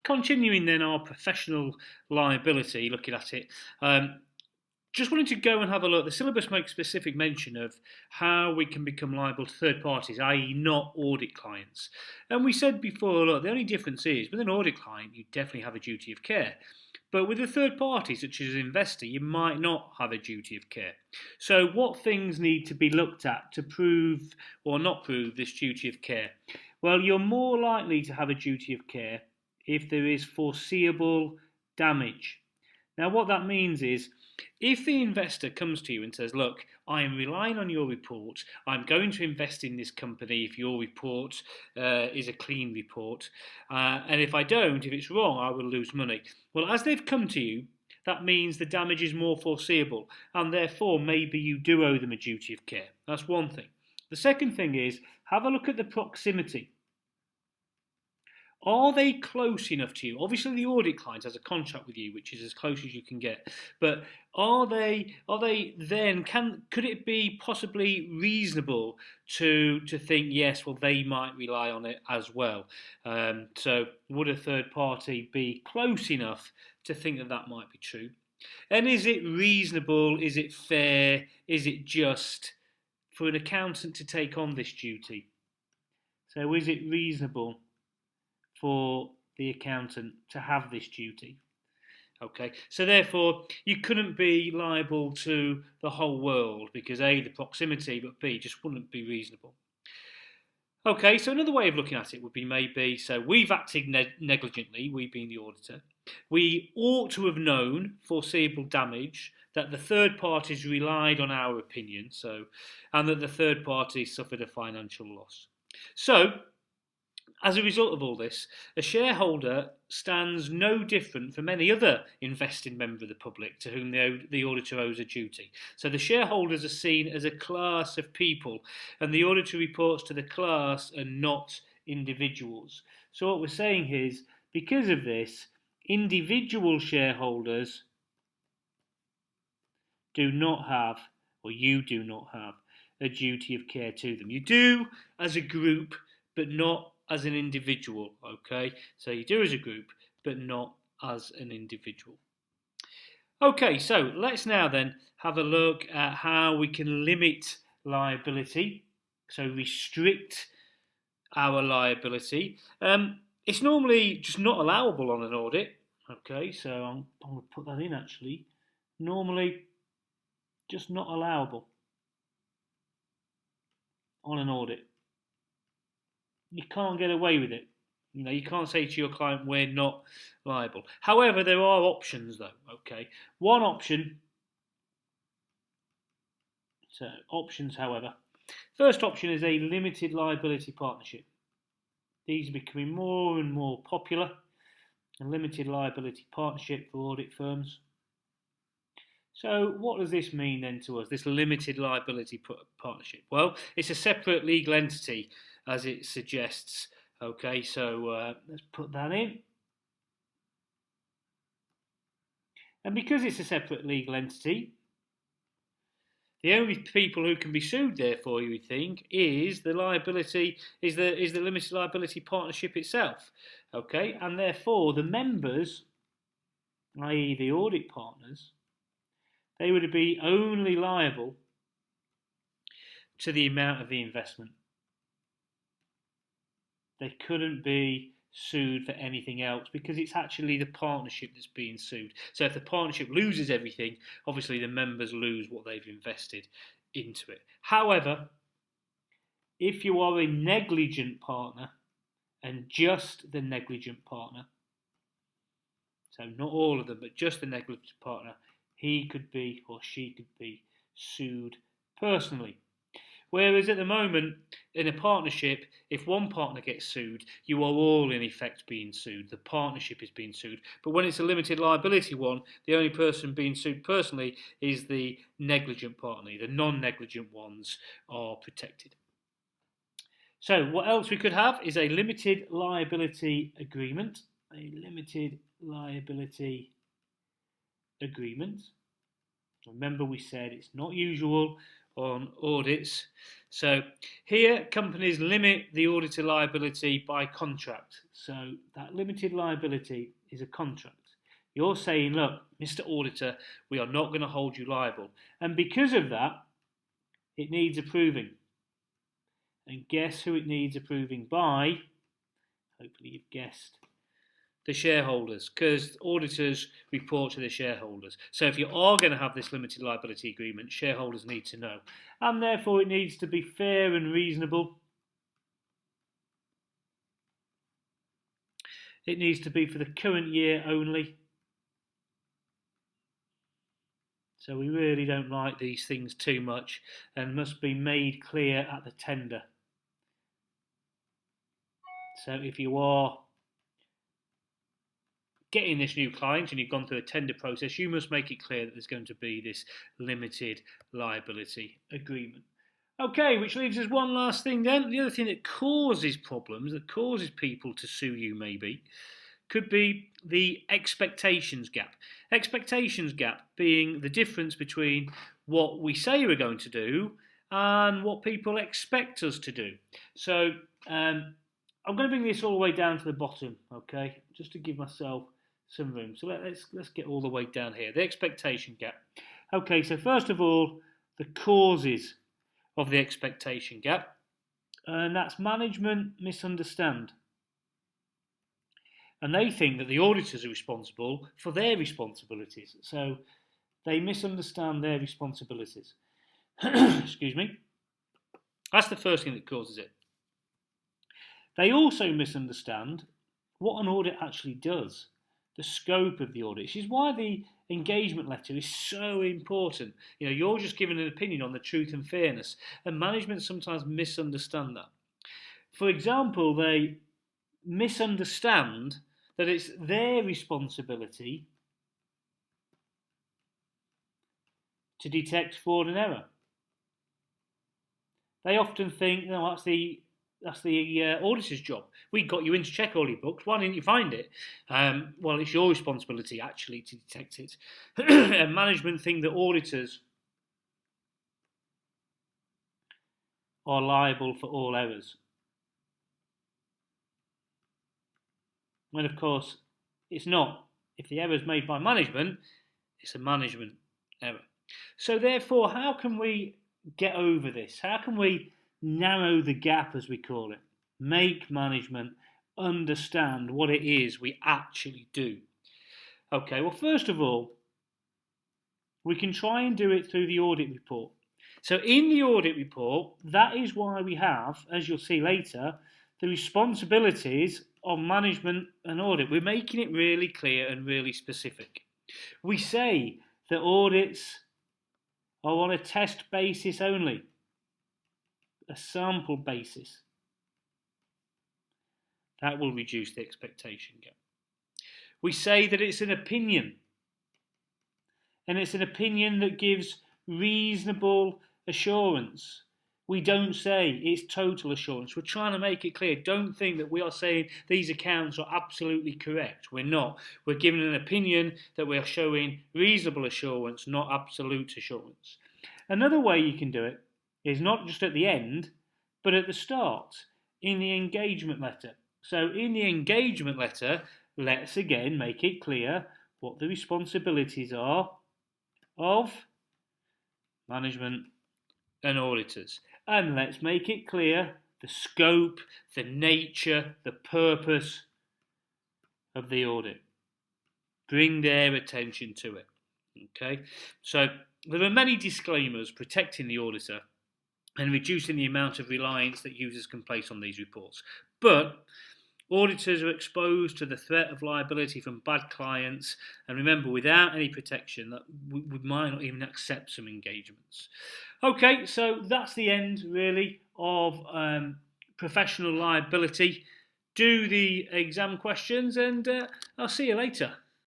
continuing then our professional liability, looking at it, just wanted to go and have a look. The syllabus makes specific mention of how we can become liable to third parties, i.e. not audit clients. And we said before, look, the only difference is with an audit client, you definitely have a duty of care. But with a third party, such as an investor, you might not have a duty of care. So what things need to be looked at to prove or not prove this duty of care? Well, you're more likely to have a duty of care if there is foreseeable damage. Now, what that means is, if the investor comes to you and says, look, I am relying on your report, I'm going to invest in this company if your report is a clean report, and if I don't, if it's wrong, I will lose money. Well, as they've come to you, that means the damage is more foreseeable, and therefore maybe you do owe them a duty of care. That's one thing. The second thing is, have a look at the proximity. Are they close enough to you? Obviously, the audit client has a contract with you, which is as close as you can get. But are they then? Could it be possibly reasonable to think, yes, well, they might rely on it as well? So, would a third party be close enough to think that that might be true? And is it reasonable? Is it fair? Is it just for an accountant to take on this duty? So, is it reasonable for the accountant to have this duty? Okay, so therefore you couldn't be liable to the whole world because A, the proximity, but B, just wouldn't be reasonable. Okay, so another way of looking at it would be maybe, so we've acted negligently, we being the auditor. We ought to have known foreseeable damage, that the third parties relied on our opinion, and that the third party suffered a financial loss. So, as a result of all this, a shareholder stands no different from any other investing member of the public to whom the auditor owes a duty. So the shareholders are seen as a class of people, and the auditor reports to the class and not individuals. So what we're saying is, because of this, individual shareholders do not have, or you do not have, a duty of care to them. You do as a group, but not as an individual, okay? So you do as a group, but not as an individual. Okay, so let's now then have a look at how we can limit liability, so restrict our liability. It's normally just not allowable on an audit, okay? So I'm going to put that in actually. Normally, just not allowable on an audit. You can't get away with it. You know, you can't say to your client, we're not liable. However, there are options though, okay? One option, so options, however. First option is a limited liability partnership. These are becoming more and more popular. A limited liability partnership for audit firms. So what does this mean then to us, this limited liability partnership? Well, it's a separate legal entity, as it suggests. Okay, so let's put that in. And because it's a separate legal entity, the only people who can be sued, therefore, you would think, is the liability, is the limited liability partnership itself. Okay, and therefore the members, i.e. the audit partners, they would be only liable to the amount of the investment. They couldn't be sued for anything else because it's actually the partnership that's being sued. So if the partnership loses everything, obviously the members lose what they've invested into it. However, if you are a negligent partner, and just the negligent partner, so not all of them, but just the negligent partner, he could be or she could be sued personally. Whereas at the moment, in a partnership, if one partner gets sued, you are all in effect being sued. The partnership is being sued. But when it's a limited liability one, the only person being sued personally is the negligent partner. The non-negligent ones are protected. So what else we could have is a limited liability agreement. A limited liability agreement. Remember we said it's not usual. on audits. So here, companies limit the auditor liability by contract. So that limited liability is a contract. You're saying, look, Mr. Auditor, we are not going to hold you liable. And because of that, it needs approving. And guess who it needs approving by? Hopefully you've guessed. The shareholders, because auditors report to the shareholders. So if you are going to have this limited liability agreement, shareholders need to know. And therefore it needs to be fair and reasonable. It needs to be for the current year only. So we really don't like these things too much and must be made clear at the tender. So if you are getting this new client and you've gone through a tender process, you must make it clear that there's going to be this limited liability agreement. Okay, which leaves us one last thing then. The other thing that causes problems, that causes people to sue you maybe, could be the expectations gap. Expectations gap being the difference between what we say we're going to do and what people expect us to do. So I'm going to bring this all the way down to the bottom, okay, just to give myself some room. So let's get all the way down here. The expectation gap. Okay, so first of all, the causes of the expectation gap, and that's management misunderstand. And they think that the auditors are responsible for their responsibilities. So they misunderstand their responsibilities. Excuse me. That's the first thing that causes it. They also misunderstand what an audit actually does, the scope of the audit, which is why the engagement letter is so important. You know, you're just giving an opinion on the truth and fairness, and management sometimes misunderstand that. For example, they misunderstand that it's their responsibility to detect fraud and error. They often think, no, that's the auditor's job. We got you in to check all your books. Why didn't you find it? Well, it's your responsibility actually to detect it. And management think that auditors are liable for all errors. When of course it's not. If the error is made by management, it's a management error. So therefore, how can we get over this? How can we narrow the gap, as we call it? Make management understand what it is we actually do. Okay, well, first of all, we can try and do it through the audit report. So in the audit report, that is why we have, as you'll see later, the responsibilities of management and audit. We're making it really clear and really specific. We say that audits are on a test basis only, a sample basis. That will reduce the expectation gap. We say that it's an opinion, and it's an opinion that gives reasonable assurance. We don't say it's total assurance. We're trying to make it clear. Don't think that we are saying these accounts are absolutely correct. We're not. We're giving an opinion that we are showing reasonable assurance, not absolute assurance. Another way you can do it is not just at the end, but at the start, in the engagement letter. So in the engagement letter, let's again make it clear what the responsibilities are of management and auditors. And let's make it clear the scope, the nature, the purpose of the audit. Bring their attention to it. Okay, so there are many disclaimers protecting the auditor and reducing the amount of reliance that users can place on these reports. But auditors are exposed to the threat of liability from bad clients, and remember, without any protection, that we might not even accept some engagements. Okay, so that's the end, really, of professional liability. Do the exam questions, and I'll see you later.